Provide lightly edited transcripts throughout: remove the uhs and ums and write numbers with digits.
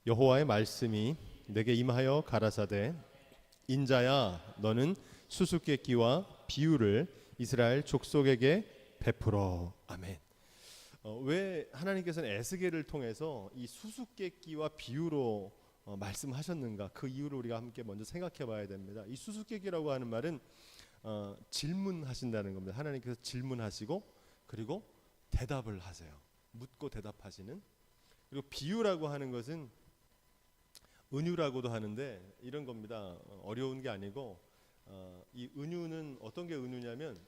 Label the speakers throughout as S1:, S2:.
S1: 여호와의 말씀이 내게 임하여 가라사대 인자야 너는 수수께끼와 비유를 이스라엘 족속에게 베풀어. 아멘. 왜 하나님께서는 에스겔을 통해서 이 수수께끼와 비유로 말씀하셨는가? 그 이유를 우리가 함께 먼저 생각해 봐야 됩니다. 이 수수께끼라고 하는 말은 질문하신다는 겁니다. 하나님께서 질문하시고 그리고 대답을 하세요. 묻고 대답하시는. 그리고 비유라고 하는 것은 은유라고도 하는데 이런 겁니다. 어려운 게 아니고 이 은유는 어떤 게 은유냐면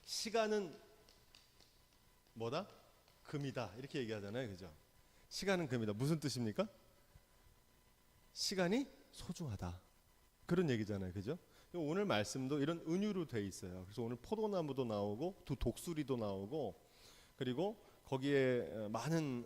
S1: 시간은 뭐다? 금이다 이렇게 얘기하잖아요. 그죠? 시간은 금이다. 무슨 뜻입니까? 시간이 소중하다 그런 얘기잖아요. 그죠? 오늘 말씀도 이런 은유로 돼 있어요. 그래서 오늘 포도나무도 나오고 두 독수리도 나오고 그리고 거기에 많은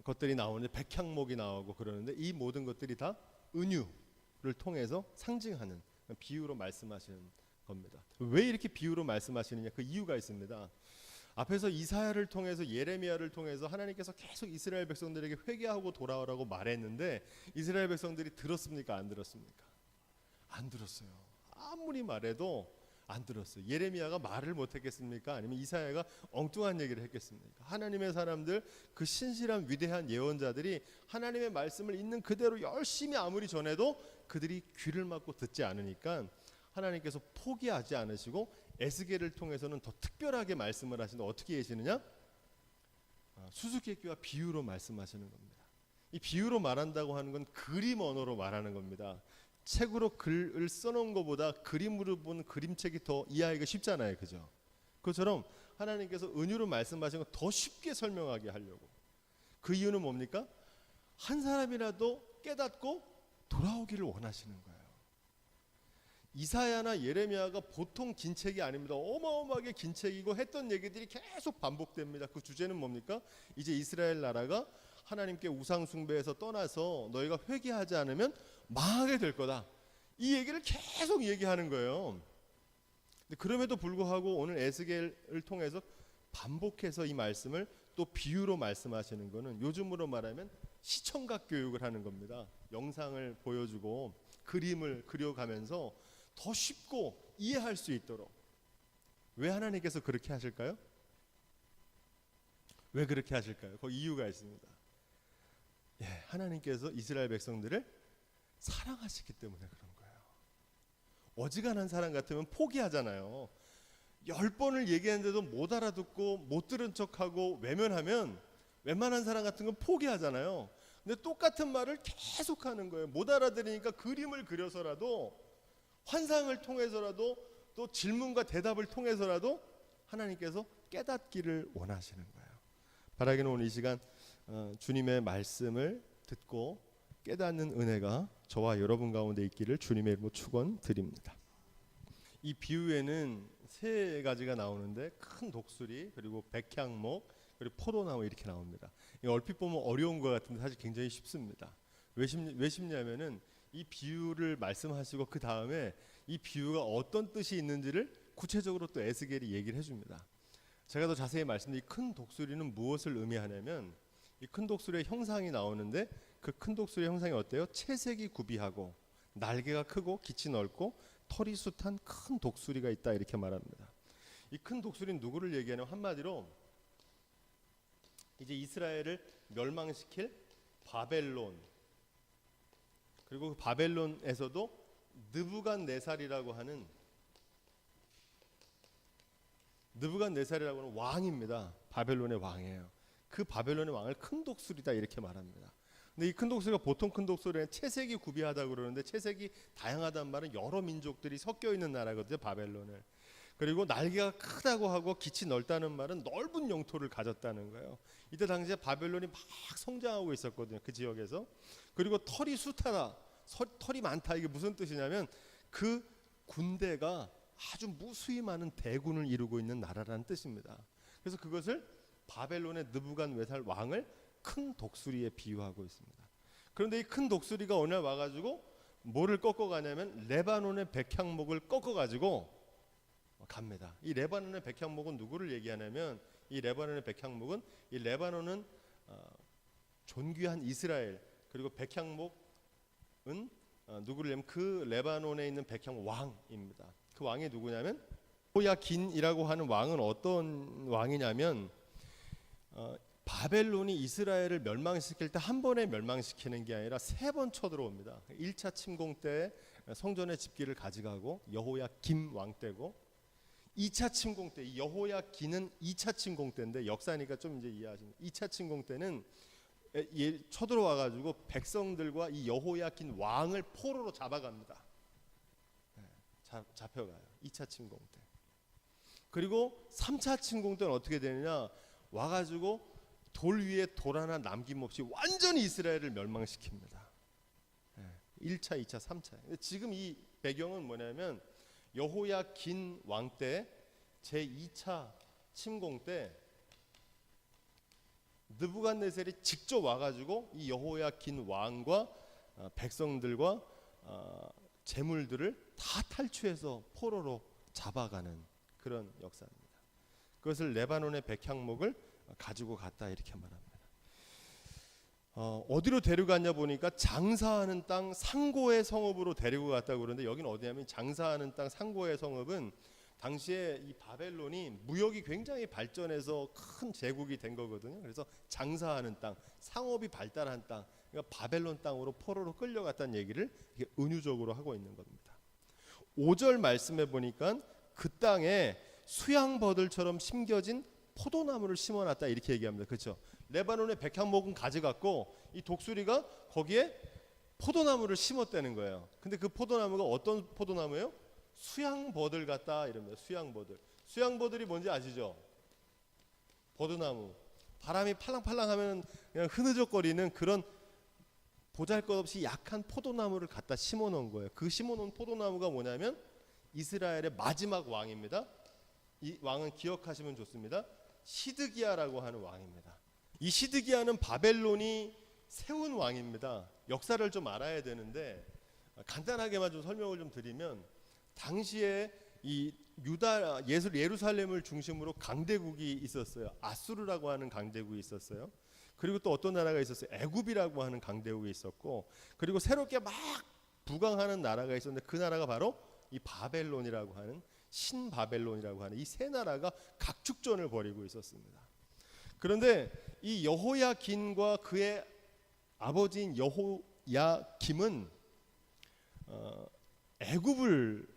S1: 것들이 나오는데 백향목이 나오고 그러는데 이 모든 것들이 다 은유를 통해서 상징하는 비유로 말씀하시는 겁니다. 왜 이렇게 비유로 말씀하시느냐? 그 이유가 있습니다. 앞에서 이사야를 통해서 예레미야를 통해서 하나님께서 계속 이스라엘 백성들에게 회개하고 돌아오라고 말했는데 이스라엘 백성들이 들었습니까? 안 들었습니까? 안 들었어요. 아무리 말해도 안 들었어요. 예레미야가 말을 못했겠습니까? 아니면 이사야가 엉뚱한 얘기를 했겠습니까? 하나님의 사람들, 그 신실한 위대한 예언자들이 하나님의 말씀을 있는 그대로 열심히 아무리 전해도 그들이 귀를 막고 듣지 않으니까 하나님께서 포기하지 않으시고 에스겔을 통해서는 더 특별하게 말씀을 하시는데 어떻게 계시느냐? 수수께끼와 비유로 말씀하시는 겁니다. 이 비유로 말한다고 하는 건 그림 언어로 말하는 겁니다. 책으로 글을 써놓은 것보다 그림으로 본 그림책이 더 이해하기가 쉽잖아요. 그죠? 그것처럼 하나님께서 은유로 말씀하시는 거 더 쉽게 설명하게 하려고. 그 이유는 뭡니까? 한 사람이라도 깨닫고 돌아오기를 원하시는 거예요. 이사야나 예레미야가 보통 긴 책이 아닙니다. 어마어마하게 긴 책이고 했던 얘기들이 계속 반복됩니다. 그 주제는 뭡니까? 이제 이스라엘 나라가 하나님께 우상 숭배에서 떠나서 너희가 회개하지 않으면 망하게 될 거다. 이 얘기를 계속 얘기하는 거예요. 그럼에도 불구하고 오늘 에스겔을 통해서 반복해서 이 말씀을 또 비유로 말씀하시는 것은 요즘으로 말하면 시청각 교육을 하는 겁니다. 영상을 보여주고 그림을 그려가면서 더 쉽고 이해할 수 있도록. 왜 하나님께서 그렇게 하실까요? 왜 그렇게 하실까요? 그 이유가 있습니다. 하나님께서 이스라엘 백성들을 사랑하시기 때문에 그런 거예요. 어지간한 사람 같으면 포기하잖아요. 10번을 얘기했는데도 못 알아듣고 못 들은 척하고 외면하면 웬만한 사람 같은 건 포기하잖아요. 근데 똑같은 말을 계속 하는 거예요. 못 알아들으니까 그림을 그려서라도 환상을 통해서라도 또 질문과 대답을 통해서라도 하나님께서 깨닫기를 원하시는 거예요. 바라기는 오늘 이 시간 주님의 말씀을 듣고 깨닫는 은혜가 저와 여러분 가운데 있기를 주님의 이름으로 축원드립니다. 이 비유에는 세 가지가 나오는데 큰 독수리 그리고 백향목 그리고 포도나무 이렇게 나옵니다. 얼핏 보면 어려운 것 같은데 사실 굉장히 쉽습니다. 왜 쉽냐면은 이 비유를 말씀하시고 그 다음에 이 비유가 어떤 뜻이 있는지를 구체적으로 또 에스겔이 얘기를 해줍니다. 제가 더 자세히 말씀드린 이 큰 독수리는 무엇을 의미하냐면 이 큰 독수리의 형상이 나오는데 그 큰 독수리의 형상이 어때요? 채색이 구비하고 날개가 크고 깃이 넓고 털이 숱한 큰 독수리가 있다 이렇게 말합니다. 이 큰 독수리는 누구를 얘기하냐면 한마디로 이제 이스라엘을 멸망시킬 바벨론 그리고 그 바벨론에서도 느부갓네살이라고 하는 왕입니다. 바벨론의 왕이에요. 그 바벨론의 왕을 큰 독수리다 이렇게 말합니다. 근데 이 큰 독수리가 보통 큰 독수리는 채색이 구비하다고 그러는데 채색이 다양하다는 말은 여러 민족들이 섞여 있는 나라거든요. 바벨론을. 그리고 날개가 크다고 하고 깃이 넓다는 말은 넓은 영토를 가졌다는 거예요. 이때 당시에 바벨론이 막 성장하고 있었거든요. 그 지역에서. 그리고 털이 숱하다. 털이 많다. 이게 무슨 뜻이냐면 그 군대가 아주 무수히 많은 대군을 이루고 있는 나라라는 뜻입니다. 그래서 그것을 바벨론의 느부갓네살 왕을 큰 독수리에 비유하고 있습니다. 그런데 이 큰 독수리가 어느 날 와가지고 뭐를 꺾어가냐면 레바논의 백향목을 꺾어가지고 갑니다. 이 레바논의 백향목은 누구를 얘기하냐면 이 레바논의 백향목은 이 레바논은 존귀한 이스라엘 그리고 백향목은 누구를 냐면 그 레바논에 있는 백향 왕입니다. 그 왕이 누구냐면 여호야긴이라고 하는 왕은 어떤 왕이냐면 바벨론이 이스라엘을 멸망시킬 때 한 번에 멸망시키는 게 아니라 세 번 쳐들어옵니다. 1차 침공 때 성전의 집기를 가져가고 여호야김 왕 때고 2차 침공 때 이 여호야긴은 2차 침공 때인데 역사니까 좀 이제 이해하시면 2차 침공 때는 쳐들어와 가지고 백성들과 이 여호야긴 왕을 포로로 잡아갑니다. 잡혀가요. 2차 침공 때. 그리고 3차 침공 때는 어떻게 되느냐? 와 가지고 돌 위에 돌 하나 남김없이 완전히 이스라엘을 멸망시킵니다. 1차, 2차, 3차. 지금 이 배경은 뭐냐면 여호야긴 왕 때 제2차 침공 때 느부갓네살이 직접 와가지고 이 여호야긴 왕과 백성들과 재물들을 다 탈취해서 포로로 잡아가는 그런 역사입니다. 그것을 레바논의 백향목을 가지고 갔다 이렇게 말합니다. 어디로 데려갔냐 보니까 장사하는 땅 상고의 성읍으로 데리고 갔다고 그러는데 여기는 어디냐면 장사하는 땅 상고의 성읍은 당시에 이 바벨론이 무역이 굉장히 발전해서 큰 제국이 된 거거든요. 그래서 장사하는 땅, 상업이 발달한 땅, 그러니까 바벨론 땅으로 포로로 끌려갔다는 얘기를 이렇게 은유적으로 하고 있는 겁니다. 5절 말씀해 보니까 그 땅에 수양버들처럼 심겨진 포도나무를 심어놨다 이렇게 얘기합니다. 그렇죠? 레바논의 백향목은 가져갔고 이 독수리가 거기에 포도나무를 심었다는 거예요. 근데 그 포도나무가 어떤 포도나무예요? 수양버들 같다 이럽니다. 수양버들. 수양버들이 뭔지 아시죠? 버드나무. 바람이 팔랑팔랑하면 그냥 흐느적거리는 그런 보잘것없이 약한 포도나무를 갖다 심어놓은 거예요. 그 심어놓은 포도나무가 뭐냐면 이스라엘의 마지막 왕입니다. 이 왕은 기억하시면 좋습니다. 시드기야라고 하는 왕입니다. 이 시드기야는 바벨론이 세운 왕입니다. 역사를 좀 알아야 되는데 간단하게만 좀 설명을 좀 드리면 당시에 이 유다 예루살렘을 중심으로 강대국이 있었어요. 아수르라고 하는 강대국이 있었어요. 그리고 또 어떤 나라가 있었어요. 애굽이라고 하는 강대국이 있었고 그리고 새롭게 막 부강하는 나라가 있었는데 그 나라가 바로 이 바벨론이라고 하는 신바벨론이라고 하는 이 세 나라가 각축전을 벌이고 있었습니다. 그런데 이 여호야긴과 그의 아버지인 여호야김은 애굽을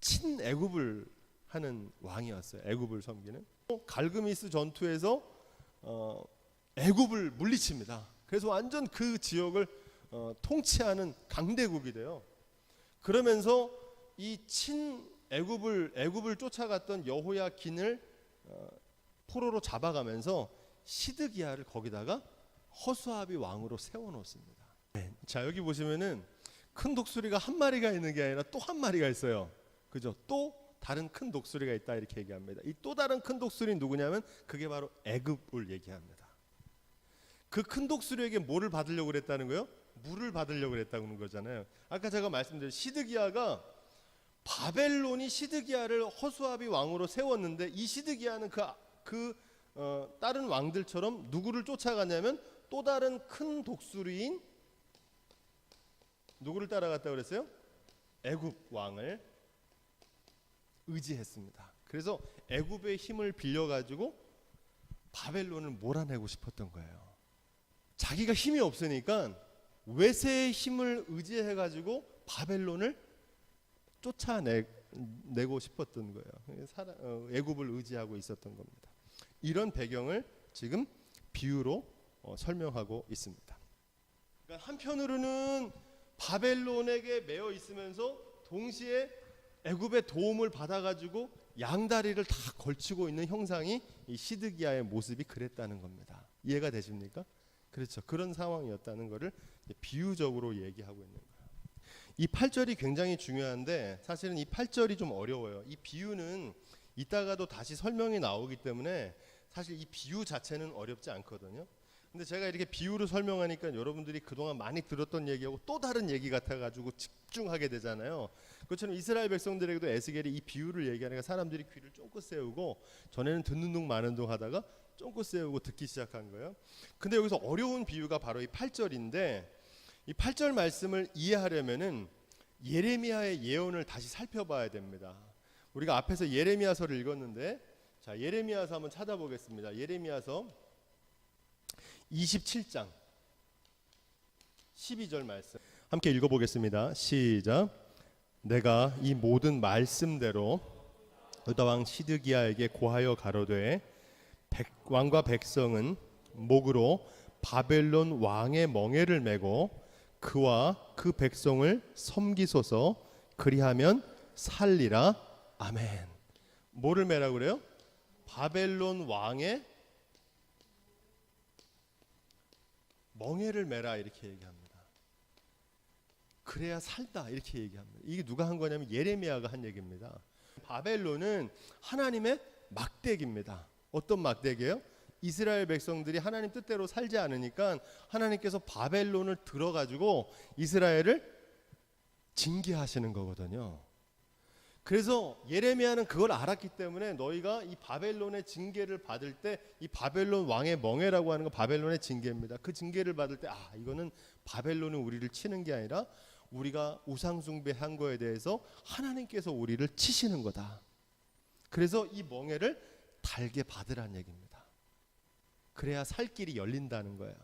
S1: 친애굽을 하는 왕이었어요. 애굽을 섬기는. 갈그미스 전투에서 애굽을 물리칩니다. 그래서 완전 그 지역을 통치하는 강대국이 돼요. 그러면서 이 애굽을 쫓아갔던 여호야긴을 포로로 잡아가면서 시드기야를 거기다가 허수아비 왕으로 세워놓습니다. 네. 자 여기 보시면은 큰 독수리가 한 마리가 있는 게 아니라 또 한 마리가 있어요. 그죠? 또 다른 큰 독수리가 있다 이렇게 얘기합니다. 이 또 다른 큰 독수리는 누구냐면 그게 바로 애굽을 얘기합니다. 그 큰 독수리에게 뭐를 받으려고 그랬다는 거예요? 물을 받으려고 그랬다는 거잖아요. 아까 제가 말씀드린 시드기야가 바벨론이 시드기야를 허수아비 왕으로 세웠는데 이 시드기야는 다른 왕들처럼 누구를 쫓아갔냐면 또 다른 큰 독수리인 누구를 따라갔다고 그랬어요? 애굽 왕을 의지했습니다. 그래서 애굽의 힘을 빌려가지고 바벨론을 몰아내고 싶었던 거예요. 자기가 힘이 없으니까 외세의 힘을 의지해가지고 바벨론을 쫓아내고 싶었던 거예요. 애굽을 의지하고 있었던 겁니다. 이런 배경을 지금 비유로 설명하고 있습니다. 그러니까 한편으로는 바벨론에게 매여 있으면서 동시에 애굽의 도움을 받아가지고 양다리를 다 걸치고 있는 형상이 이 시드기야의 모습이 그랬다는 겁니다. 이해가 되십니까? 그렇죠. 그런 상황이었다는 것을 비유적으로 얘기하고 있는 거예요. 이 8절이 굉장히 중요한데 사실은 이 8절이 좀 어려워요. 이 비유는 이따가도 다시 설명이 나오기 때문에 사실 이 비유 자체는 어렵지 않거든요. 근데 제가 이렇게 비유로 설명하니까 여러분들이 그동안 많이 들었던 얘기하고 또 다른 얘기 같아가지고 집중하게 되잖아요. 그것처럼 이스라엘 백성들에게도 에스겔이 이 비유를 얘기하니까 사람들이 귀를 쫑긋 세우고, 전에는 듣는 둥 마는 둥 하다가 쫑긋 세우고 듣기 시작한 거예요. 근데 여기서 어려운 비유가 바로 이 8절인데, 이 8절 말씀을 이해하려면은 예레미야의 예언을 다시 살펴봐야 됩니다. 우리가 앞에서 예레미야서를 읽었는데, 자, 예레미야서 한번 찾아보겠습니다. 예레미야서 27장 12절 말씀 함께 읽어보겠습니다. 시작. 내가 이 모든 말씀대로 유다 왕 시드기야에게 고하여 가로되 왕과 백성은 목으로 바벨론 왕의 멍에를 메고 그와 그 백성을 섬기소서, 그리하면 살리라. 아멘. 뭐를 메라고 그래요? 바벨론 왕의 멍에를 메라, 이렇게 얘기합니다. 그래야 살다, 이렇게 얘기합니다. 이게 누가 한 거냐면 예레미야가 한 얘기입니다. 바벨론은 하나님의 막대기입니다. 어떤 막대기예요? 이스라엘 백성들이 하나님 뜻대로 살지 않으니까 하나님께서 바벨론을 들어가지고 이스라엘을 징계하시는 거거든요. 그래서 예레미야는 그걸 알았기 때문에 너희가 이 바벨론의 징계를 받을 때, 이 바벨론 왕의 멍에라고 하는 건 바벨론의 징계입니다. 그 징계를 받을 때 이거는 바벨론이 우리를 치는 게 아니라 우리가 우상 숭배한 거에 대해서 하나님께서 우리를 치시는 거다. 그래서 이 멍에를 달게 받으라는 얘기입니다. 그래야 살 길이 열린다는 거예요.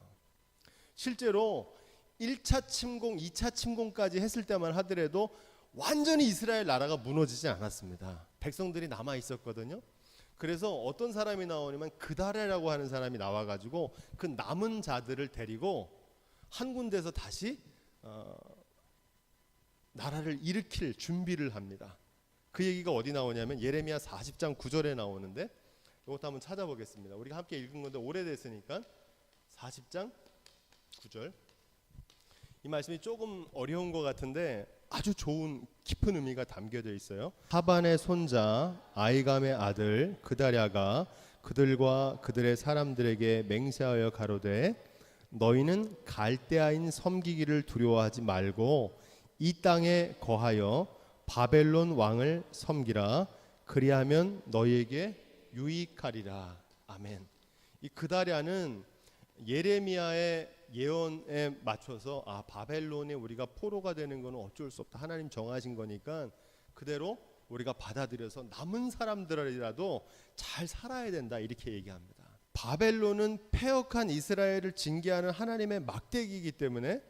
S1: 실제로 1차 침공, 2차 침공까지 했을 때만 하더라도 완전히 이스라엘 나라가 무너지지 않았습니다. 백성들이 남아 있었거든요. 그래서 어떤 사람이 나오냐면 그다레라고 하는 사람이 나와가지고 그 남은 자들을 데리고 한 군데서 다시 나라를 일으킬 준비를 합니다. 그 얘기가 어디 나오냐면 예레미야 40장 9절에 나오는데, 이것도 한번 찾아보겠습니다. 우리가 함께 읽은 건데 오래됐으니까 40장 9절. 이 말씀이 조금 어려운 것 같은데 아주 좋은 깊은 의미가 담겨져 있어요. 하반의 손자 아이감의 아들 그다랴가 그들과 그들의 사람들에게 맹세하여 가로되 너희는 갈대아인 섬기기를 두려워하지 말고 이 땅에 거하여 바벨론 왕을 섬기라. 그리하면 너희에게 유익하리라. 아멘. 이 그다랴는 예레미야의 예언에 맞춰서 바벨론에 우리가 포로가 되는 것은 어쩔 수 없다. 하나님 정하신 거니까 그대로 우리가 받아들여서 남은 사람들이라도 잘 살아야 된다, 이렇게 얘기합니다. 바벨론은 패역한 이스라엘을 징계하는 하나님의 막대기이기 때문에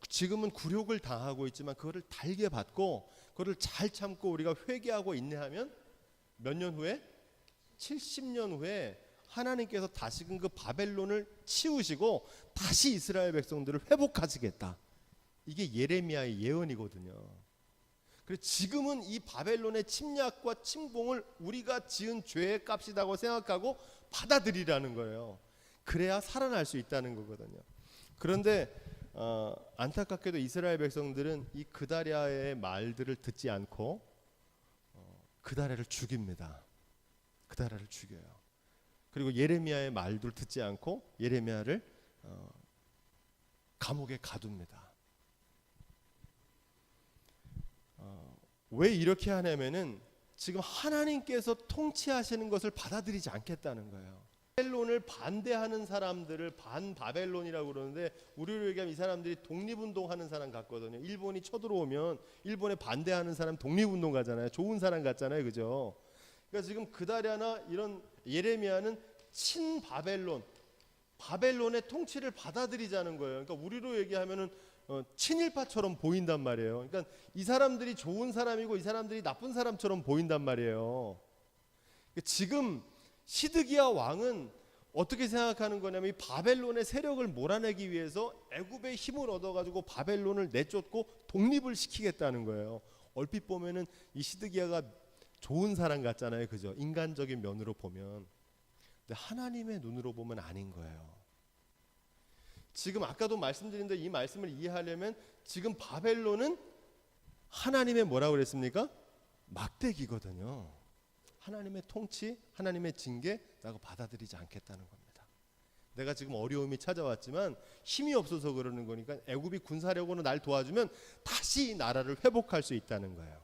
S1: 지금은 굴욕을 당하고 있지만 그거를 달게 받고 그거를 잘 참고 우리가 회개하고 인내하면 몇 년 후에 70년 후에 하나님께서 다시금 그 바벨론을 치우시고 다시 이스라엘 백성들을 회복하시겠다. 이게 예레미야의 예언이거든요. 그래서 지금은 이 바벨론의 침략과 침공을 우리가 지은 죄의 값이라고 생각하고 받아들이라는 거예요. 그래야 살아날 수 있다는 거거든요. 그런데 안타깝게도 이스라엘 백성들은 이 그다랴의 말들을 듣지 않고 그다랴를 죽입니다. 그다랴를 죽여요. 그리고 예레미야의 말도 듣지 않고 예레미야를 감옥에 가둡니다. 왜 이렇게 하냐면은 지금 하나님께서 통치하시는 것을 받아들이지 않겠다는 거예요. 바벨론을 반대하는 사람들을 반바벨론이라고 그러는데 우리로 얘기하면 이 사람들이 독립운동하는 사람 같거든요. 일본이 쳐들어오면 일본에 반대하는 사람 독립운동 가잖아요. 좋은 사람 같잖아요, 그죠? 그러니까 지금 그다랴나 이런 예레미야는 친바벨론, 바벨론의 통치를 받아들이자는 거예요. 그러니까 우리로 얘기하면은 친일파처럼 보인단 말이에요. 그러니까 이 사람들이 좋은 사람이고 이 사람들이 나쁜 사람처럼 보인단 말이에요. 그러니까 지금 시드기야 왕은 어떻게 생각하는 거냐면 이 바벨론의 세력을 몰아내기 위해서 애굽의 힘을 얻어가지고 바벨론을 내쫓고 독립을 시키겠다는 거예요. 얼핏 보면은 이 시드기야가 좋은 사람 같잖아요, 그죠? 인간적인 면으로 보면. 근데 하나님의 눈으로 보면 아닌 거예요. 지금 아까도 말씀드린 대로 이 말씀을 이해하려면 지금 바벨론은 하나님의 뭐라고 그랬습니까? 막대기거든요. 하나님의 통치, 하나님의 징계라고 받아들이지 않겠다는 겁니다. 내가 지금 어려움이 찾아왔지만 힘이 없어서 그러는 거니까 애굽이 군사력으로 날 도와주면 다시 이 나라를 회복할 수 있다는 거예요.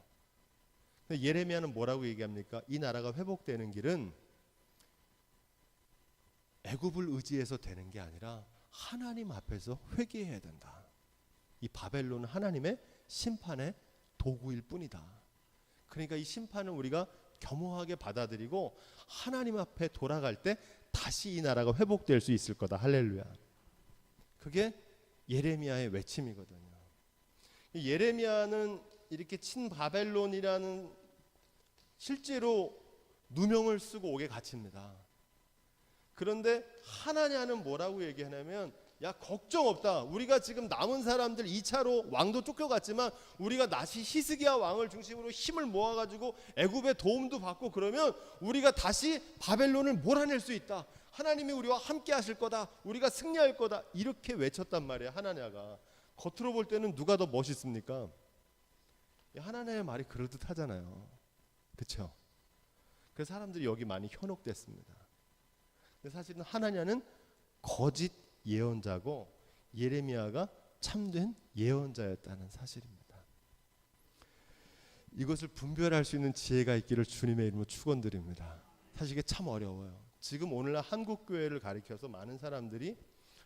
S1: 예레미야는 뭐라고 얘기합니까? 이 나라가 회복되는 길은 애굽을 의지해서 되는 게 아니라 하나님 앞에서 회개해야 된다. 이 바벨론은 하나님의 심판의 도구일 뿐이다. 그러니까 이 심판을 우리가 겸허하게 받아들이고 하나님 앞에 돌아갈 때 다시 이 나라가 회복될 수 있을 거다. 할렐루야. 그게 예레미야의 외침이거든요. 예레미야는 이렇게 친바벨론이라는 실제로 누명을 쓰고 옥에 갇힙니다. 그런데 하나냐는 뭐라고 얘기하냐면, 야 걱정 없다. 우리가 지금 남은 사람들 2차로 왕도 쫓겨갔지만 우리가 다시 히스기야 왕을 중심으로 힘을 모아가지고 애굽의 도움도 받고 그러면 우리가 다시 바벨론을 몰아낼 수 있다. 하나님이 우리와 함께 하실 거다. 우리가 승리할 거다. 이렇게 외쳤단 말이에요. 하나냐가. 겉으로 볼 때는 누가 더 멋있습니까? 하나냐의 말이 그럴듯하잖아요. 그렇죠? 그래서 사람들이 여기 많이 현혹됐습니다. 근데 사실은 하나냐는 거짓 예언자고 예레미야가 참된 예언자였다는 사실입니다. 이것을 분별할 수 있는 지혜가 있기를 주님의 이름으로 축원드립니다. 사실 이게 참 어려워요. 지금 오늘날 한국교회를 가리켜서 많은 사람들이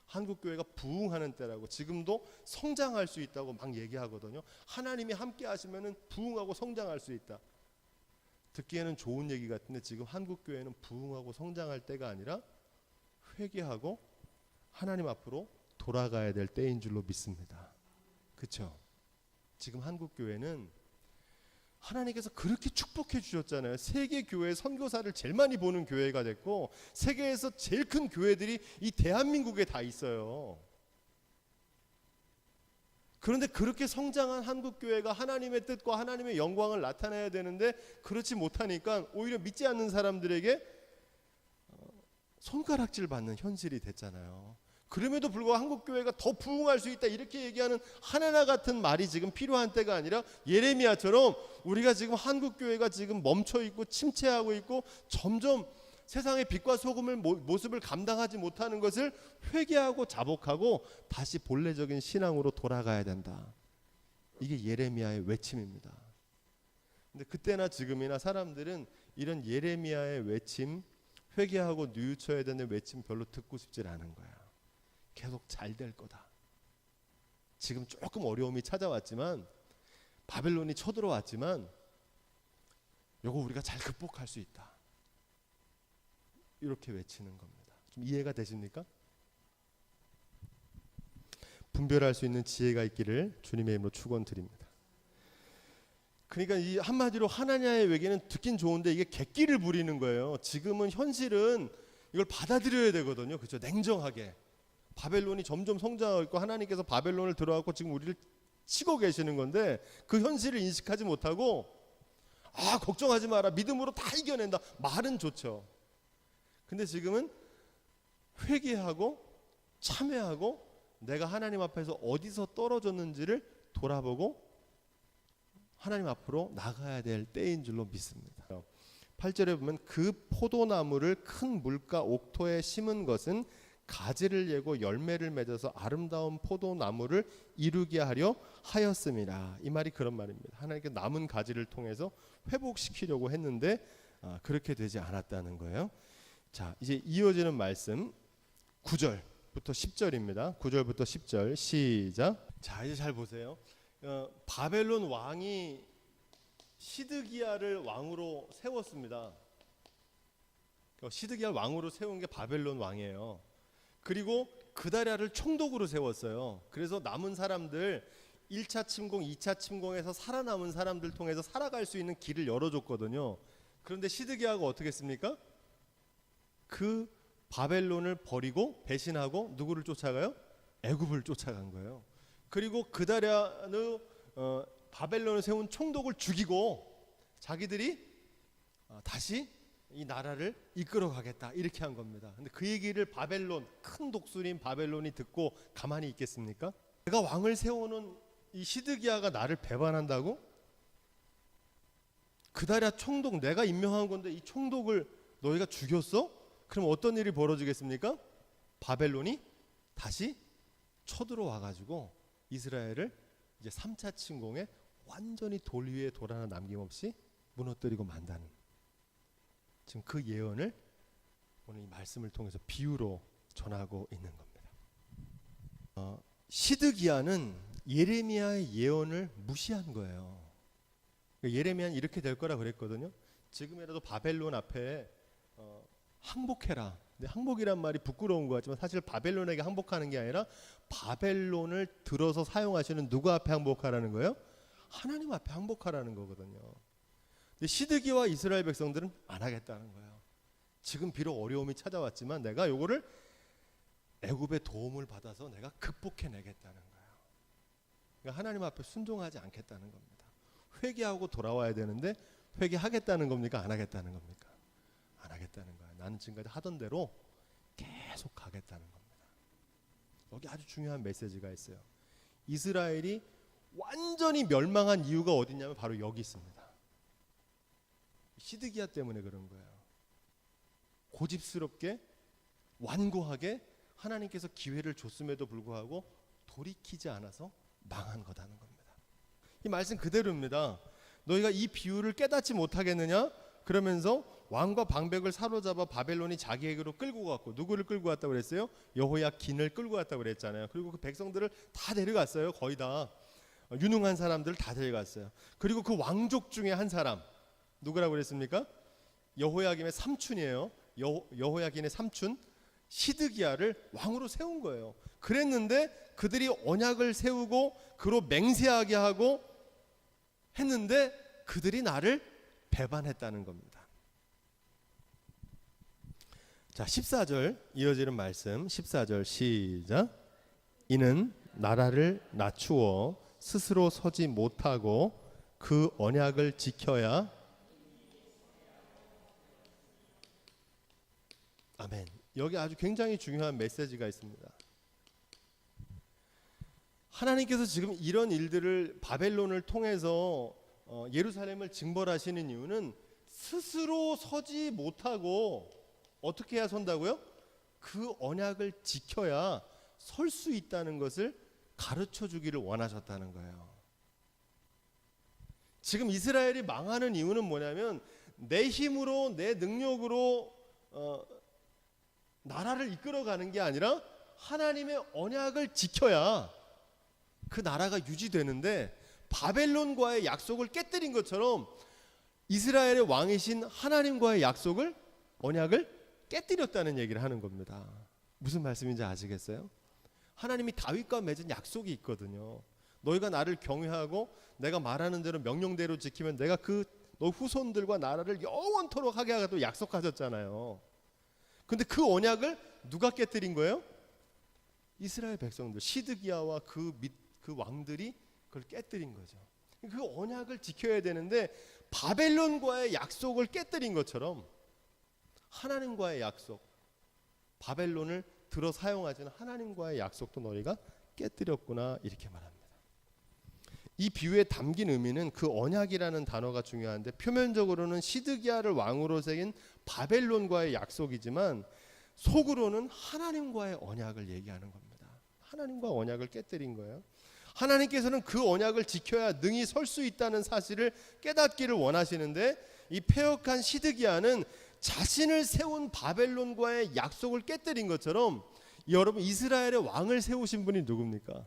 S1: 한국교회가 부흥하는 때라고, 지금도 성장할 수 있다고 막 얘기하거든요. 하나님이 함께 하시면 부흥하고 성장할 수 있다. 듣기에는 좋은 얘기 같은데 지금 한국교회는 부흥하고 성장할 때가 아니라 회개하고 하나님 앞으로 돌아가야 될 때인 줄로 믿습니다. 그렇죠? 지금 한국교회는 하나님께서 그렇게 축복해 주셨잖아요. 세계 교회 선교사를 제일 많이 보는 교회가 됐고 세계에서 제일 큰 교회들이 이 대한민국에 다 있어요. 그런데 그렇게 성장한 한국교회가 하나님의 뜻과 하나님의 영광을 나타내야 되는데 그렇지 못하니까 오히려 믿지 않는 사람들에게 손가락질 받는 현실이 됐잖아요. 그럼에도 불구하고 한국교회가 더 부흥할 수 있다 이렇게 얘기하는 하나나 같은 말이 지금 필요한 때가 아니라 예레미야처럼 우리가 지금 한국교회가 지금 멈춰있고 침체하고 있고 점점 세상의 빛과 소금의 모습을 감당하지 못하는 것을 회개하고 자복하고 다시 본래적인 신앙으로 돌아가야 된다. 이게 예레미야의 외침입니다. 근데 그때나 지금이나 사람들은 이런 예레미야의 외침, 회개하고 뉘우쳐야 되는 외침 별로 듣고 싶질 않은 거야. 계속 잘 될 거다. 지금 조금 어려움이 찾아왔지만 바벨론이 쳐들어왔지만 요거 우리가 잘 극복할 수 있다. 이렇게 외치는 겁니다. 좀 이해가 되십니까? 분별할 수 있는 지혜가 있기를 주님의 이름으로 축원드립니다. 그러니까 이 한마디로 하나냐의 외계는 듣긴 좋은데 이게 객기를 부리는 거예요. 지금은 현실은 이걸 받아들여야 되거든요. 그렇죠? 냉정하게. 바벨론이 점점 성장하고 있고 하나님께서 바벨론을 들어갖고 지금 우리를 치고 계시는 건데 그 현실을 인식하지 못하고 걱정하지 마라. 믿음으로 다 이겨낸다. 말은 좋죠. 근데 지금은 회개하고 참회하고 내가 하나님 앞에서 어디서 떨어졌는지를 돌아보고 하나님 앞으로 나가야 될 때인 줄로 믿습니다. 8절에 보면 그 포도나무를 큰 물가 옥토에 심은 것은 가지를 예고 열매를 맺어서 아름다운 포도나무를 이루게 하려 하였음이라. 이 말이 그런 말입니다. 하나님께 남은 가지를 통해서 회복시키려고 했는데 그렇게 되지 않았다는 거예요. 자, 이제 이어지는 말씀 9절부터 10절입니다. 9절부터 10절 시작. 자, 이제 잘 보세요. 바벨론 왕이 시드기야를 왕으로 세웠습니다. 시드기야를 왕으로 세운 게 바벨론 왕이에요. 그리고 그다랴를 총독으로 세웠어요. 그래서 남은 사람들 1차 침공, 2차 침공에서 살아남은 사람들 통해서 살아갈 수 있는 길을 열어줬거든요. 그런데 시드기야가 어떻게 했습니까? 그 바벨론을 버리고 배신하고 누구를 쫓아가요? 애굽을 쫓아간 거예요. 그리고 그다랴는 바벨론을 세운 총독을 죽이고 자기들이 다시 이 나라를 이끌어 가겠다 이렇게 한 겁니다. 근데 그 얘기를 바벨론, 큰 독수리인 바벨론이 듣고 가만히 있겠습니까? 내가 왕을 세우는 이 시드기야가 나를 배반한다고? 그다랴 총독 내가 임명한 건데 이 총독을 너희가 죽였어? 그럼 어떤 일이 벌어지겠습니까? 바벨론이 다시 쳐들어와 가지고 이스라엘을 이제 3차 침공에 완전히 돌 위에 돌 하나 남김없이 무너뜨리고 만다는, 지금 그 예언을 오늘 이 말씀을 통해서 비유로 전하고 있는 겁니다. 시드기야는 예레미야의 예언을 무시한 거예요. 예레미야는 이렇게 될 거라 그랬거든요. 지금이라도 바벨론 앞에 항복해라. 근데 항복이란 말이 부끄러운 것 같지만 사실 바벨론에게 항복하는 게 아니라 바벨론을 들어서 사용하시는 누구 앞에 항복하라는 거예요? 하나님 앞에 항복하라는 거거든요. 근데 시드기와 이스라엘 백성들은 안 하겠다는 거예요. 지금 비록 어려움이 찾아왔지만 내가 요거를 애굽의 도움을 받아서 내가 극복해내겠다는 거예요. 그러니까 하나님 앞에 순종하지 않겠다는 겁니다. 회개하고 돌아와야 되는데 회개하겠다는 겁니까? 안 하겠다는 겁니까? 안 하겠다는 거예요. 나는 지금까지 하던 대로 계속 가겠다는 겁니다. 여기 아주 중요한 메시지가 있어요. 이스라엘이 완전히 멸망한 이유가 어디냐면 바로 여기 있습니다. 시드기야 때문에 그런 거예요. 고집스럽게 완고하게 하나님께서 기회를 줬음에도 불구하고 돌이키지 않아서 망한 거다는 겁니다. 이 말씀 그대로입니다. 너희가 이 비유를 깨닫지 못하겠느냐? 그러면서 왕과 방백을 사로잡아 바벨론이 자기에게로 끌고 갔고, 누구를 끌고 갔다고 그랬어요? 여호야긴을 끌고 갔다고 그랬잖아요. 그리고 그 백성들을 다 데려갔어요. 거의 다 유능한 사람들을 다 데려갔어요. 그리고 그 왕족 중에 한 사람, 누구라고 그랬습니까? 여호야김의 삼촌이에요. 여호야긴의 삼촌 시드기야를 왕으로 세운 거예요. 그랬는데 그들이 언약을 세우고 그로 맹세하게 하고 했는데 그들이 나를 배반했다는 겁니다. 자, 14절 이어지는 말씀, 14절 시작. 이는 나라를 낮추어 스스로 서지 못하고 그 언약을 지켜야. 아멘. 여기 아주 굉장히 중요한 메시지가 있습니다. 하나님께서 지금 이런 일들을 바벨론을 통해서 예루살렘을 징벌하시는 이유는 스스로 서지 못하고 어떻게 해야 선다고요? 그 언약을 지켜야 설 수 있다는 것을 가르쳐 주기를 원하셨다는 거예요. 지금 이스라엘이 망하는 이유는 뭐냐면 내 힘으로 내 능력으로 나라를 이끌어가는 게 아니라 하나님의 언약을 지켜야 그 나라가 유지되는데, 바벨론과의 약속을 깨뜨린 것처럼 이스라엘의 왕이신 하나님과의 약속을, 언약을 깨뜨렸다는 얘기를 하는 겁니다. 무슨 말씀인지 아시겠어요? 하나님이 다윗과 맺은 약속이 있거든요. 너희가 나를 경외하고 내가 말하는 대로 명령대로 지키면 내가 너 후손들과 나라를 영원토록 하게 하겠다고 약속하셨잖아요. 근데 그 언약을 누가 깨뜨린 거예요? 이스라엘 백성들, 시드기야와 그 왕들이 그걸 깨뜨린 거죠. 그 언약을 지켜야 되는데 바벨론과의 약속을 깨뜨린 것처럼 하나님과의 약속, 바벨론을 들어 사용하지는 하나님과의 약속도 너희가 깨뜨렸구나, 이렇게 말합니다. 이 비유에 담긴 의미는 그 언약이라는 단어가 중요한데 표면적으로는 시드기야를 왕으로 새긴 바벨론과의 약속이지만 속으로는 하나님과의 언약을 얘기하는 겁니다. 하나님과 언약을 깨뜨린 거예요. 하나님께서는 그 언약을 지켜야 능히 설 수 있다는 사실을 깨닫기를 원하시는데 이 패역한 시드기야는 자신을 세운 바벨론과의 약속을 깨뜨린 것처럼, 여러분 이스라엘의 왕을 세우신 분이 누굽니까?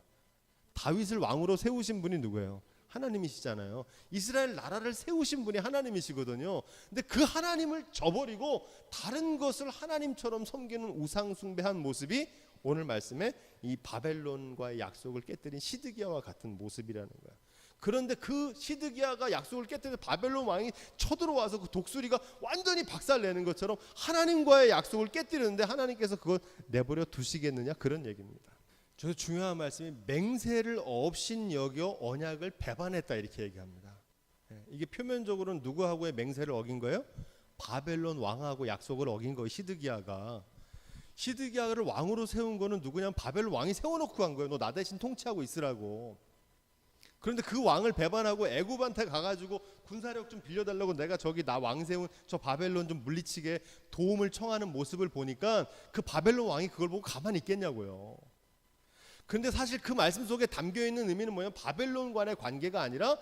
S1: 다윗을 왕으로 세우신 분이 누구예요? 하나님이시잖아요. 이스라엘 나라를 세우신 분이 하나님이시거든요. 근데 그 하나님을 저버리고 다른 것을 하나님처럼 섬기는 우상 숭배한 모습이 오늘 말씀에 이 바벨론과의 약속을 깨뜨린 시드기야와 같은 모습이라는 거예요. 그런데 그 시드기야가 약속을 깨뜨려 바벨론 왕이 쳐들어와서 그 독수리가 완전히 박살내는 것처럼 하나님과의 약속을 깨뜨렸는데 하나님께서 그걸 내버려 두시겠느냐, 그런 얘기입니다. 저도 중요한 말씀이 맹세를 없인 여겨 언약을 배반했다, 이렇게 얘기합니다. 이게 표면적으로는 누구하고의 맹세를 어긴 거예요? 바벨론 왕하고 약속을 어긴 거예요. 시드기야를 왕으로 세운 거는 누구냐면 바벨론 왕이 세워놓고 간 거예요. 너 나 대신 통치하고 있으라고. 그런데 그 왕을 배반하고 애굽한테 가가지고 군사력 좀 빌려달라고 내가 저기 나 왕 세운 저 바벨론 좀 물리치게 도움을 청하는 모습을 보니까 그 바벨론 왕이 그걸 보고 가만히 있겠냐고요. 그런데 사실 그 말씀 속에 담겨있는 의미는 뭐냐면 바벨론과의 관계가 아니라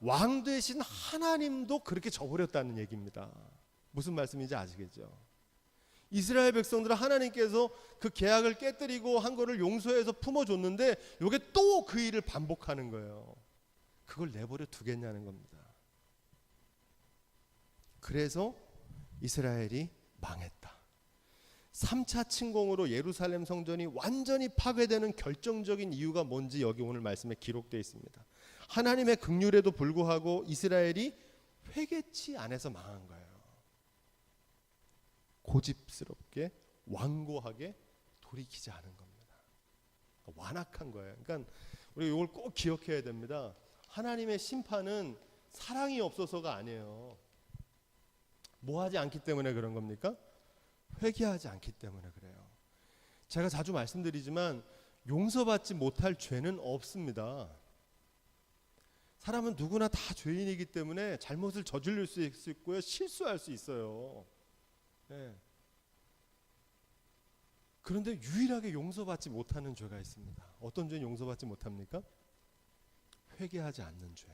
S1: 왕 되신 하나님도 그렇게 저버렸다는 얘기입니다. 무슨 말씀인지 아시겠죠? 이스라엘 백성들은 하나님께서 그 계약을 깨뜨리고 한 거를 용서해서 품어줬는데 이게 또 그 일을 반복하는 거예요. 그걸 내버려 두겠냐는 겁니다. 그래서 이스라엘이 망했다. 3차 침공으로 예루살렘 성전이 완전히 파괴되는 결정적인 이유가 뭔지 여기 오늘 말씀에 기록되어 있습니다. 하나님의 긍휼에도 불구하고 이스라엘이 회개치 않아서 망한 거예요. 고집스럽게 완고하게 돌이키지 않은 겁니다. 완악한 거예요. 그러니까 우리 이걸 꼭 기억해야 됩니다. 하나님의 심판은 사랑이 없어서가 아니에요. 뭐 하지 않기 때문에 그런 겁니까? 회개하지 않기 때문에 그래요. 제가 자주 말씀드리지만 용서받지 못할 죄는 없습니다. 사람은 누구나 다 죄인이기 때문에 잘못을 저지를 수 있고요, 실수할 수 있어요. 네. 그런데 유일하게 용서받지 못하는 죄가 있습니다. 어떤 죄는 용서받지 못합니까? 회개하지 않는 죄.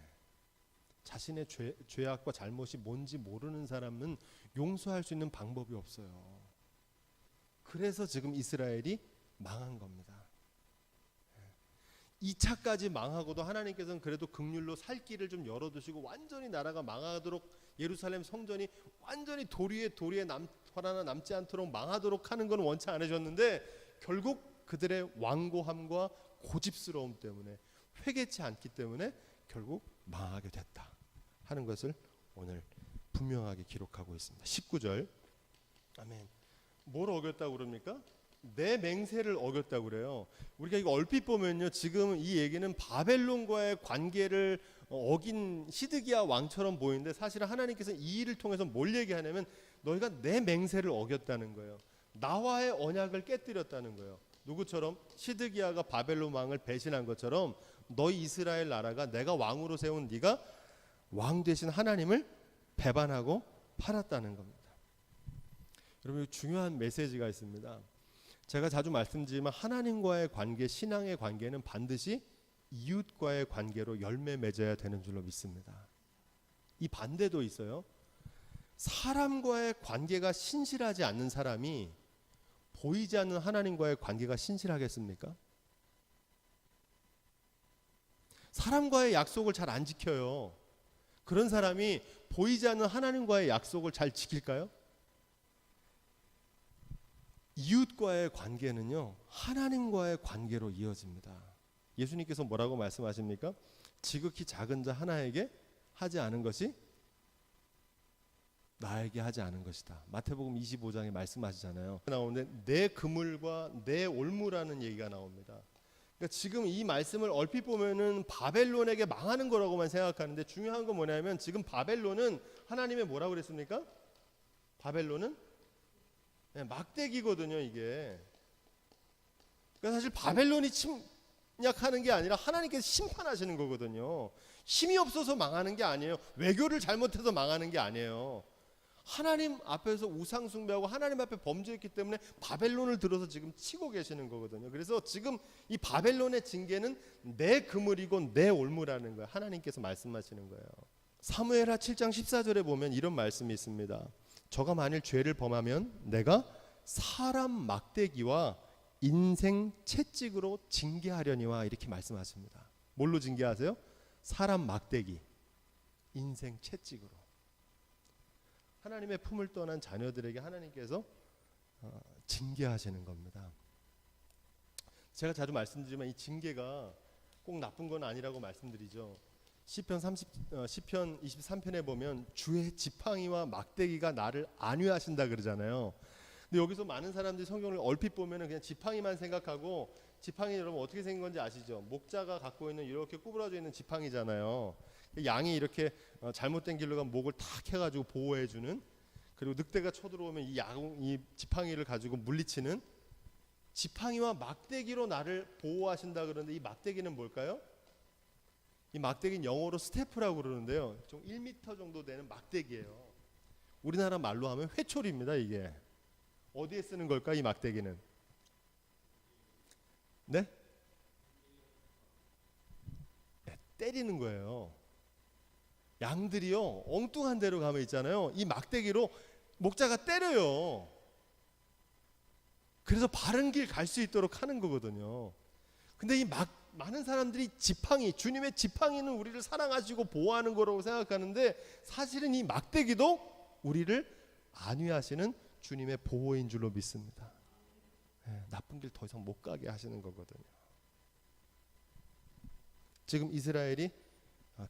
S1: 자신의 죄악과 잘못이 뭔지 모르는 사람은 용서할 수 있는 방법이 없어요. 그래서 지금 이스라엘이 망한 겁니다. 2차까지 망하고도 하나님께서는 그래도 긍휼로 살 길을 좀 열어두시고 완전히 나라가 망하도록 예루살렘 성전이 완전히 돌 위에 하나 남지 않도록 망하도록 하는 건 원치 않으셨는데 결국 그들의 완고함과 고집스러움 때문에 회개치 않기 때문에 결국 망하게 됐다 하는 것을 오늘 분명하게 기록하고 있습니다. 19절 아멘. 뭘 어겼다고 그럽니까? 내 맹세를 어겼다고 그래요. 우리가 이거 얼핏 보면요, 지금 이 얘기는 바벨론과의 관계를 어긴 시드기야 왕처럼 보이는데 사실은 하나님께서 이 일을 통해서 뭘 얘기하냐면 너희가 내 맹세를 어겼다는 거예요. 나와의 언약을 깨뜨렸다는 거예요. 누구처럼? 시드기야가 바벨론 왕을 배신한 것처럼 너희 이스라엘 나라가 내가 왕으로 세운 네가 왕 되신 하나님을 배반하고 팔았다는 겁니다. 여러분, 중요한 메시지가 있습니다. 제가 자주 말씀드리지만 하나님과의 관계, 신앙의 관계는 반드시 이웃과의 관계로 열매 맺어야 되는 줄로 믿습니다. 이 반대도 있어요. 사람과의 관계가 신실하지 않는 사람이 보이지 않는 하나님과의 관계가 신실하겠습니까? 사람과의 약속을 잘 안 지켜요. 그런 사람이 보이지 않는 하나님과의 약속을 잘 지킬까요? 이웃과의 관계는요, 하나님과의 관계로 이어집니다. 예수님께서 뭐라고 말씀하십니까? 지극히 작은 자 하나에게 하지 않은 것이 나에게 하지 않은 것이다. 마태복음 25장에 말씀하시잖아요. 나오는데 내 그물과 내 올무라는 얘기가 나옵니다. 그러니까 지금 이 말씀을 얼핏 보면은 바벨론에게 망하는 거라고만 생각하는데 중요한 건 뭐냐면 지금 바벨론은 하나님의 뭐라고 그랬습니까? 바벨론은 막대기거든요, 이게. 그러니까 사실 바벨론이 침략하는 게 아니라 하나님께서 심판하시는 거거든요. 힘이 없어서 망하는 게 아니에요. 외교를 잘못해서 망하는 게 아니에요. 하나님 앞에서 우상 숭배하고 하나님 앞에 범죄했기 때문에 바벨론을 들어서 지금 치고 계시는 거거든요. 그래서 지금 이 바벨론의 징계는 내 그물이고 내 올무라는 거예요. 하나님께서 말씀하시는 거예요. 사무엘하 7장 14절에 보면 이런 말씀이 있습니다. 저가 만일 죄를 범하면 내가 사람 막대기와 인생 채찍으로 징계하려니와 이렇게 말씀하십니다. 뭘로 징계하세요? 사람 막대기, 인생 채찍으로. 하나님의 품을 떠난 자녀들에게 하나님께서 징계하시는 겁니다. 제가 자주 말씀드리지만 이 징계가 꼭 나쁜 건 아니라고 말씀드리죠. 시편 23편에 보면 주의 지팡이와 막대기가 나를 안위하신다 그러잖아요. 근데 여기서 많은 사람들이 성경을 얼핏 보면은 그냥 지팡이만 생각하고, 지팡이 여러분 어떻게 생긴 건지 아시죠? 목자가 갖고 있는 이렇게 구부러져 있는 지팡이잖아요. 양이 이렇게 잘못된 길로 가면 목을 탁 해가지고 보호해주는, 그리고 늑대가 쳐들어오면 이 지팡이를 가지고 물리치는, 지팡이와 막대기로 나를 보호하신다 그러는데 이 막대기는 뭘까요? 이 막대기는 영어로 스태프라고 그러는데요. 좀 1m 정도 되는 막대기예요. 우리나라 말로 하면 회초리입니다. 이게 어디에 쓰는 걸까? 이 막대기는 네? 네, 때리는 거예요. 양들이요 엉뚱한 데로 가면 있잖아요. 이 막대기로 목자가 때려요. 그래서 바른 길 갈 수 있도록 하는 거거든요. 근데 이 많은 사람들이 주님의 지팡이는 우리를 사랑하시고 보호하는 거라고 생각하는데 사실은 이 막대기도 우리를 안위하시는 주님의 보호인 줄로 믿습니다. 나쁜 길 더 이상 못 가게 하시는 거거든요. 지금 이스라엘이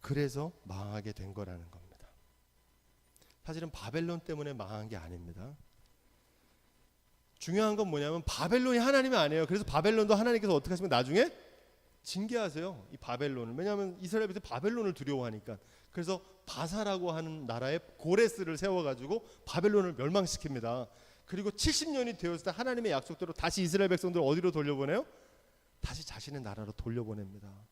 S1: 그래서 망하게 된 거라는 겁니다. 사실은 바벨론 때문에 망한 게 아닙니다. 중요한 건 뭐냐면 바벨론이 하나님이 아니에요. 그래서 바벨론도 하나님께서 어떻게 하시면 나중에 징계하세요. 이 바벨론을. 왜냐하면 이스라엘 백성이 바벨론을 두려워하니까. 그래서 바사라고 하는 나라에 고레스를 세워가지고 바벨론을 멸망시킵니다. 그리고 70년이 되었을 때 하나님의 약속대로 다시 이스라엘 백성들을 어디로 돌려보내요? 다시 자신의 나라로 돌려보냅니다.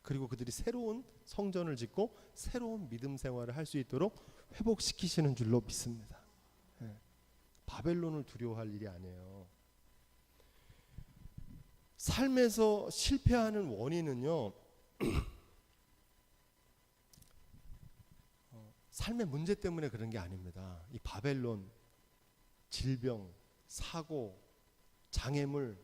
S1: 그리고 그들이 새로운 성전을 짓고 새로운 믿음 생활을 할 수 있도록 회복시키시는 줄로 믿습니다. 바벨론을 두려워할 일이 아니에요. 삶에서 실패하는 원인은요, 삶의 문제 때문에 그런 게 아닙니다. 이 바벨론, 질병, 사고, 장애물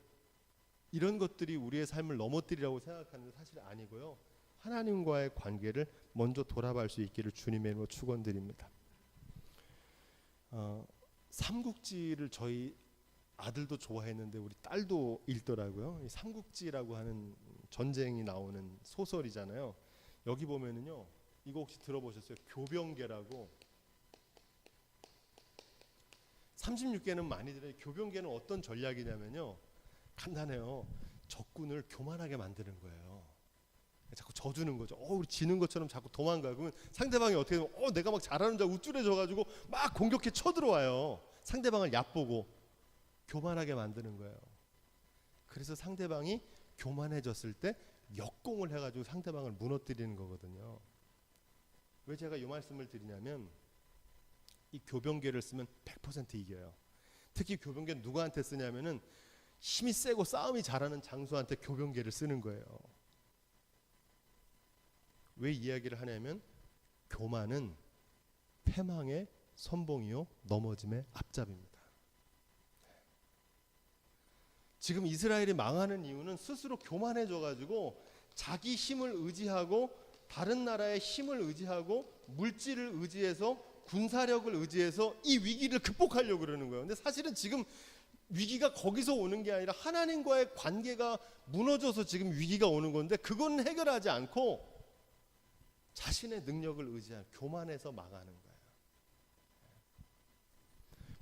S1: 이런 것들이 우리의 삶을 넘어뜨리라고 생각하는 사실 아니고요. 하나님과의 관계를 먼저 돌아볼 수 있기를 주님의 이름으로 축원드립니다. 삼국지를 저희 아들도 좋아했는데 우리 딸도 읽더라고요. 이 삼국지라고 하는 전쟁이 나오는 소설이잖아요. 여기 보면은요, 이거 혹시 들어보셨어요? 교병계라고. 36개는 많이 들어요. 교병계는 어떤 전략이냐면요, 간단해요. 적군을 교만하게 만드는 거예요. 자꾸 져주는 거죠. 우리 지는 것처럼 자꾸 도망가. 그러면 상대방이 어떻게 되면 내가 막 잘하는 줄 알고 우쭐해져가지고 막 공격해 쳐들어와요. 상대방을 얕보고 교만하게 만드는 거예요. 그래서 상대방이 교만해졌을 때 역공을 해가지고 상대방을 무너뜨리는 거거든요. 왜 제가 이 말씀을 드리냐면 이 교병계를 쓰면 100% 이겨요. 특히 교병계는 누구한테 쓰냐면은 힘이 세고 싸움이 잘하는 장수한테 교병계를 쓰는 거예요. 왜 이야기를 하냐면 교만은 패망의 선봉이요 넘어짐의 앞잡이입니다. 지금 이스라엘이 망하는 이유는 스스로 교만해져가지고 자기 힘을 의지하고 다른 나라의 힘을 의지하고 물질을 의지해서 군사력을 의지해서 이 위기를 극복하려고 그러는 거예요. 근데 사실은 지금 위기가 거기서 오는 게 아니라 하나님과의 관계가 무너져서 지금 위기가 오는 건데 그건 해결하지 않고 자신의 능력을 의지한 교만해서 망하는 거예요.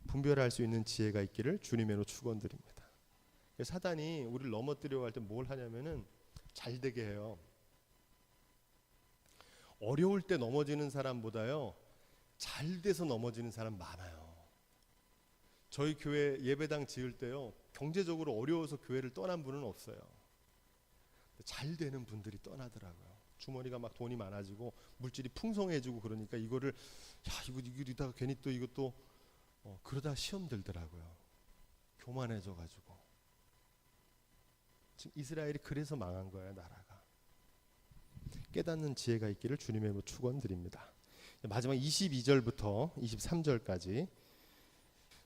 S1: 분별할 수 있는 지혜가 있기를 주님으로 축원드립니다. 사단이 우리를 넘어뜨려고 할 때 뭘 하냐면은 잘 되게 해요. 어려울 때 넘어지는 사람보다요, 잘 돼서 넘어지는 사람 많아요. 저희 교회 예배당 지을 때요, 경제적으로 어려워서 교회를 떠난 분은 없어요. 잘 되는 분들이 떠나더라고요. 주머니가 막 돈이 많아지고 물질이 풍성해지고 그러니까 이거를 이거 이러다가 괜히 또 이것도 그러다 시험 들더라고요. 교만해져가지고. 지금 이스라엘이 그래서 망한 거예요, 나라가. 깨닫는 지혜가 있기를 주님의 이름으로 축원드립니다. 마지막 22절부터 23절까지.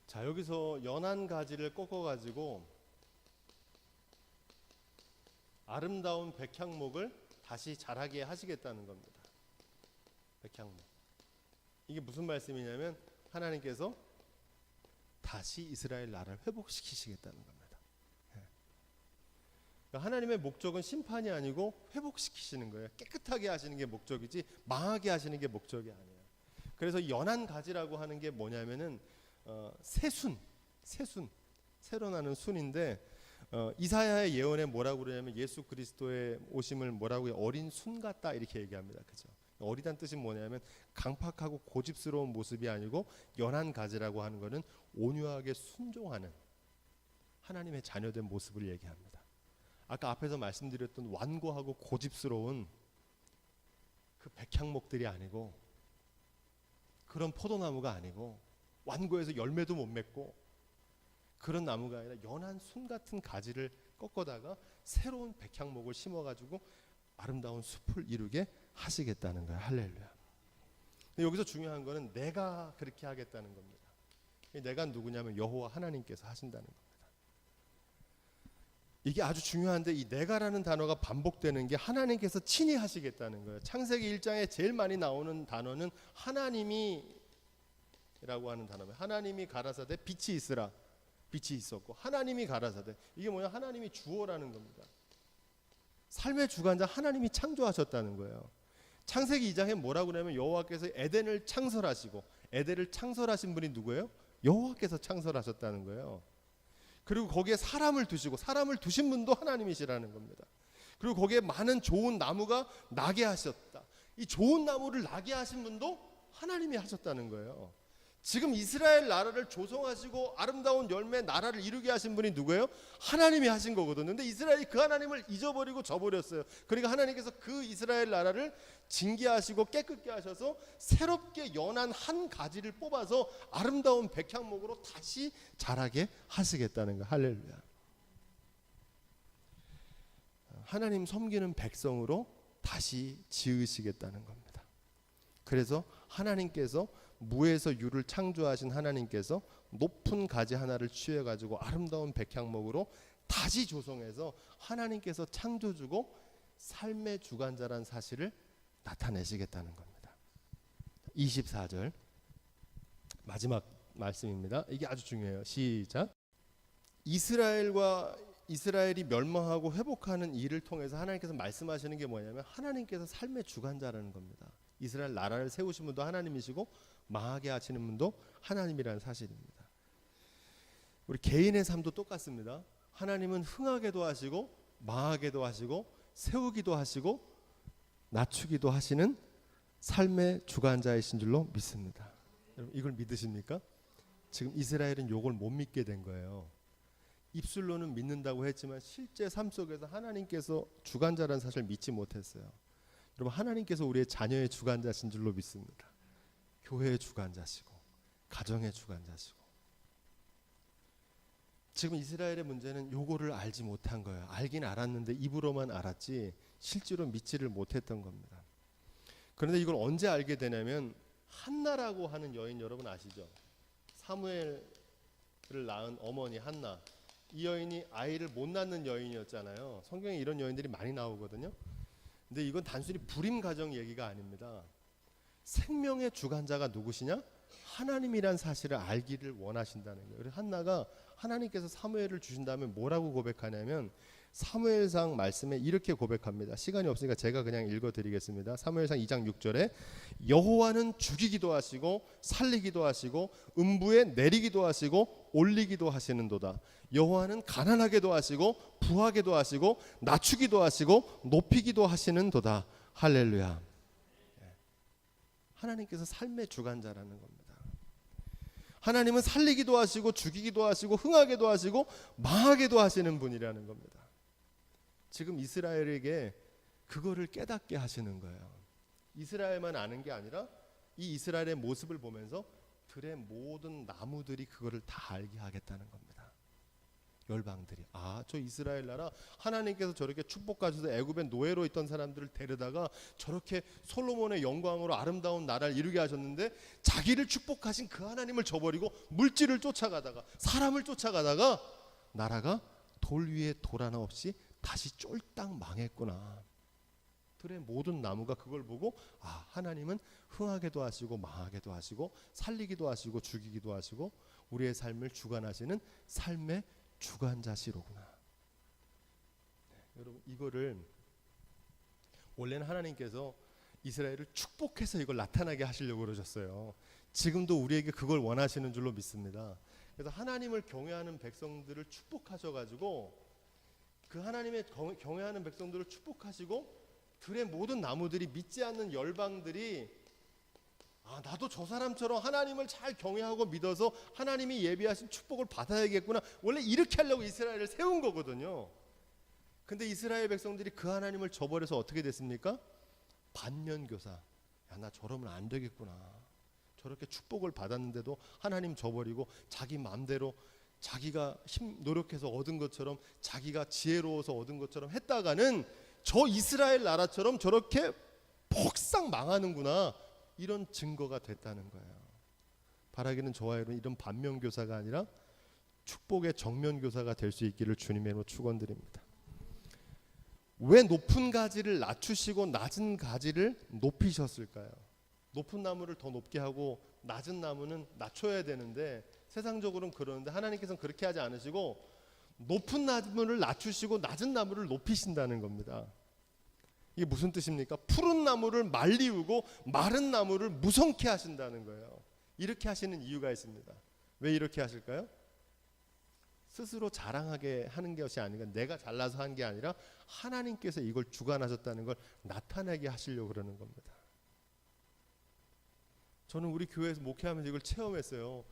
S1: 자, 여기서 연한 가지를 꺾어가지고 아름다운 백향목을 다시 자라게 하시겠다는 겁니다. 백향목. 이게 무슨 말씀이냐면 하나님께서 다시 이스라엘 나라를 회복시키시겠다는 겁니다. 하나님의 목적은 심판이 아니고 회복시키시는 거예요. 깨끗하게 하시는 게 목적이지 망하게 하시는 게 목적이 아니에요. 그래서 연한 가지라고 하는 게 뭐냐면은 새순, 새로 나는 순인데 이사야의 예언에 뭐라고 그러냐면 예수 그리스도의 오심을 뭐라고 해요? 어린 순 같다 이렇게 얘기합니다. 그죠? 어리다는 뜻이 뭐냐면 강팍하고 고집스러운 모습이 아니고 연한 가지라고 하는 것은 온유하게 순종하는 하나님의 자녀된 모습을 얘기합니다. 아까 앞에서 말씀드렸던 완고하고 고집스러운 그 백향목들이 아니고 그런 포도나무가 아니고 완고해서 열매도 못 맺고 그런 나무가 아니라 연한 순 같은 가지를 꺾어다가 새로운 백향목을 심어가지고 아름다운 숲을 이루게 하시겠다는 거예요. 할렐루야. 근데 여기서 중요한 거는 내가 그렇게 하겠다는 겁니다. 내가 누구냐면 여호와 하나님께서 하신다는 겁니다. 이게 아주 중요한데 이 내가라는 단어가 반복되는 게 하나님께서 친히 하시겠다는 거예요. 창세기 1장에 제일 많이 나오는 단어는 하나님이 라고 하는 단어입니다. 하나님이 가라사대 빛이 있으라. 빛이 있었고 하나님이 가라사대, 이게 뭐냐, 하나님이 주어라는 겁니다. 삶의 주관자 하나님이 창조하셨다는 거예요. 창세기 2장에 뭐라고 하냐면 여호와께서 에덴을 창설하시고, 에덴을 창설하신 분이 누구예요? 여호와께서 창설하셨다는 거예요. 그리고 거기에 사람을 두시고, 사람을 두신 분도 하나님이시라는 겁니다. 그리고 거기에 많은 좋은 나무가 나게 하셨다. 이 좋은 나무를 나게 하신 분도 하나님이 하셨다는 거예요. 지금 이스라엘 나라를 조성하시고 아름다운 열매 나라를 이루게 하신 분이 누구예요? 하나님이 하신 거거든요. 근데 이스라엘이 그 하나님을 잊어버리고 져버렸어요. 그러니까 하나님께서 그 이스라엘 나라를 징계하시고 깨끗게 하셔서 새롭게 연한 한 가지를 뽑아서 아름다운 백향목으로 다시 자라게 하시겠다는 거예요. 할렐루야. 하나님 섬기는 백성으로 다시 지으시겠다는 겁니다. 그래서 하나님께서 무에서 유를 창조하신 하나님께서 높은 가지 하나를 취해가지고 아름다운 백향목으로 다시 조성해서 하나님께서 창조주고 삶의 주관자란 사실을 나타내시겠다는 겁니다. 24절 마지막 말씀입니다. 이게 아주 중요해요. 시작. 이스라엘이 멸망하고 회복하는 일을 통해서 하나님께서 말씀하시는 게 뭐냐면 하나님께서 삶의 주관자라는 겁니다. 이스라엘 나라를 세우신 분도 하나님이시고 망하게 하시는 분도 하나님이라는 사실입니다. 우리 개인의 삶도 똑같습니다. 하나님은 흥하게도 하시고 망하게도 하시고 세우기도 하시고 낮추기도 하시는 삶의 주관자이신 줄로 믿습니다. 여러분 이걸 믿으십니까? 지금 이스라엘은 이걸 못 믿게 된 거예요. 입술로는 믿는다고 했지만 실제 삶 속에서 하나님께서 주관자라는 사실을 믿지 못했어요. 여러분 하나님께서 우리의 자녀의 주관자신 줄로 믿습니다. 교회의 주관자시고 가정의 주관자시고. 지금 이스라엘의 문제는 요거를 알지 못한 거예요. 알긴 알았는데 입으로만 알았지 실제로 믿지를 못했던 겁니다. 그런데 이걸 언제 알게 되냐면 한나라고 하는 여인 여러분 아시죠? 사무엘을 낳은 어머니 한나. 이 여인이 아이를 못 낳는 여인이었잖아요. 성경에 이런 여인들이 많이 나오거든요. 근데 이건 단순히 불임 가정 얘기가 아닙니다. 생명의 주관자가 누구시냐? 하나님이란 사실을 알기를 원하신다는 거예요. 그래서 한나가 하나님께서 사무엘을 주신 다음에 뭐라고 고백하냐면 사무엘상 말씀에 이렇게 고백합니다. 시간이 없으니까 제가 그냥 읽어드리겠습니다. 사무엘상 2장 6절에 여호와는 죽이기도 하시고 살리기도 하시고 음부에 내리기도 하시고 올리기도 하시는도다. 여호와는 가난하게도 하시고 부하게도 하시고 낮추기도 하시고 높이기도 하시는도다. 할렐루야. 하나님께서 삶의 주관자라는 겁니다. 하나님은 살리기도 하시고 죽이기도 하시고 흥하게도 하시고 망하게도 하시는 분이라는 겁니다. 지금 이스라엘에게 그거를 깨닫게 하시는 거예요. 이스라엘만 아는 게 아니라 이 이스라엘의 모습을 보면서 들의 모든 나무들이 그거를 다 알게 하겠다는 겁니다. 열방들이 저 이스라엘 나라 하나님께서 저렇게 축복하셔서 애굽에 노예로 있던 사람들을 데려다가 저렇게 솔로몬의 영광으로 아름다운 나라를 이루게 하셨는데 자기를 축복하신 그 하나님을 저버리고 물질을 쫓아가다가 사람을 쫓아가다가 나라가 돌 위에 돌 하나 없이 다시 쫄딱 망했구나. 들의 모든 나무가 그걸 보고 하나님은 흥하게도 하시고 망하게도 하시고 살리기도 하시고 죽이기도 하시고 우리의 삶을 주관하시는 삶의 주관자시로구나. 여러분 이거를 원래는 하나님께서 이스라엘을 축복해서 이걸 나타나게 하시려고 그러셨어요. 지금도 우리에게 그걸 원하시는 줄로 믿습니다. 그래서 하나님을 경외하는 백성들을 축복하셔가지고 그 하나님의 경외하는 백성들을 축복하시고 들의 모든 나무들이 믿지 않는 열방들이 나도 저 사람처럼 하나님을 잘 경외하고 믿어서 하나님이 예비하신 축복을 받아야겠구나. 원래 이렇게 하려고 이스라엘을 세운 거거든요. 근데 이스라엘 백성들이 그 하나님을 저버려서 어떻게 됐습니까? 반면교사. 야, 나 저러면 안 되겠구나. 저렇게 축복을 받았는데도 하나님 저버리고 자기 마음대로 자기가 노력해서 얻은 것처럼, 자기가 지혜로워서 얻은 것처럼 했다가는 저 이스라엘 나라처럼 저렇게 폭삭 망하는구나, 이런 증거가 됐다는 거예요. 바라기는 저와 여러분 이런 반면교사가 아니라 축복의 정면교사가 될 수 있기를 주님의 이름으로 축원드립니다. 왜 높은 가지를 낮추시고 낮은 가지를 높이셨을까요? 높은 나무를 더 높게 하고 낮은 나무는 낮춰야 되는데, 세상적으로는 그러는데 하나님께서는 그렇게 하지 않으시고 높은 나무를 낮추시고 낮은 나무를 높이신다는 겁니다. 이게 무슨 뜻입니까? 푸른 나무를 말리우고 마른 나무를 무성케 하신다는 거예요. 이렇게 하시는 이유가 있습니다. 왜 이렇게 하실까요? 스스로 자랑하게 하는 것이 아니라, 내가 잘나서 한 게 아니라 하나님께서 이걸 주관하셨다는 걸 나타내게 하시려고 그러는 겁니다. 저는 우리 교회에서 목회하면서 이걸 체험했어요.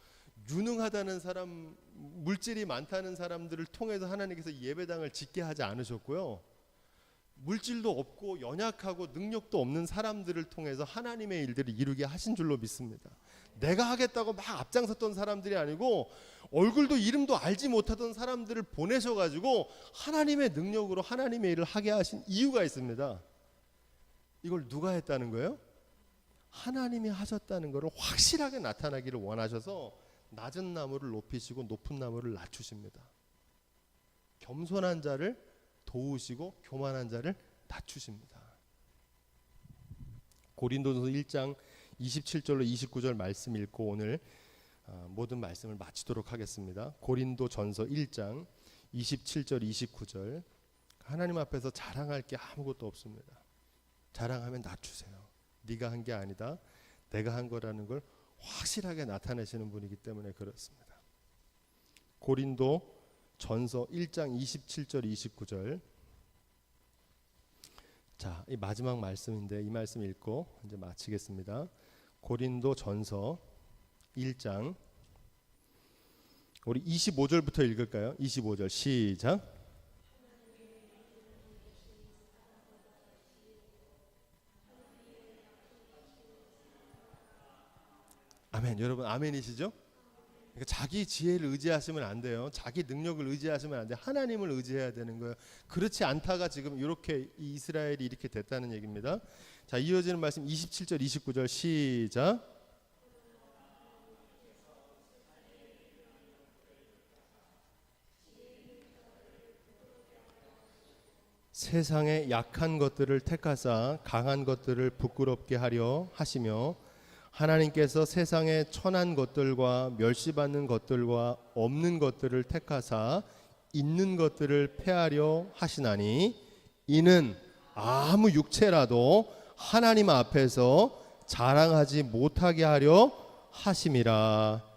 S1: 유능하다는 사람, 물질이 많다는 사람들을 통해서 하나님께서 예배당을 짓게 하지 않으셨고요. 물질도 없고 연약하고 능력도 없는 사람들을 통해서 하나님의 일들을 이루게 하신 줄로 믿습니다. 내가 하겠다고 막 앞장섰던 사람들이 아니고 얼굴도 이름도 알지 못하던 사람들을 보내셔가지고 하나님의 능력으로 하나님의 일을 하게 하신 이유가 있습니다. 이걸 누가 했다는 거예요? 하나님이 하셨다는 것을 확실하게 나타나기를 원하셔서 낮은 나무를 높이시고 높은 나무를 낮추십니다. 겸손한 자를 도우시고 교만한 자를 낮추십니다. 고린도전서 1장 27절로 29절 말씀 읽고 오늘 모든 말씀을 마치도록 하겠습니다. 고린도전서 1장 27절 29절. 하나님 앞에서 자랑할 게 아무것도 없습니다. 자랑하면 낮추세요. 네가 한 게 아니다, 내가 한 거라는 걸 확실하게 나타내시는 분이기 때문에 그렇습니다. 고린도전서 1장 27절 29절. 자, 이 마지막 말씀인데 이 말씀 읽고 이제 마치겠습니다. 고린도전서 1장 우리 25절부터 읽을까요? 25절 시작. 아멘. 여러분 아멘이시죠? 그러니까 자기 지혜를 의지하시면 안 돼요. 자기 능력을 의지하시면 안 돼요. 하나님을 의지해야 되는 거예요. 그렇지 않다가 지금 이렇게 이스라엘이 이렇게 됐다는 얘기입니다. 자, 이어지는 말씀 27절 29절 시작. 세상의 약한 것들을 택하사 강한 것들을 부끄럽게 하려 하시며, 하나님께서 세상의 천한 것들과 멸시받는 것들과 없는 것들을 택하사 있는 것들을 폐하려 하시나니, 이는 아무 육체라도 하나님 앞에서 자랑하지 못하게 하려 하심이라.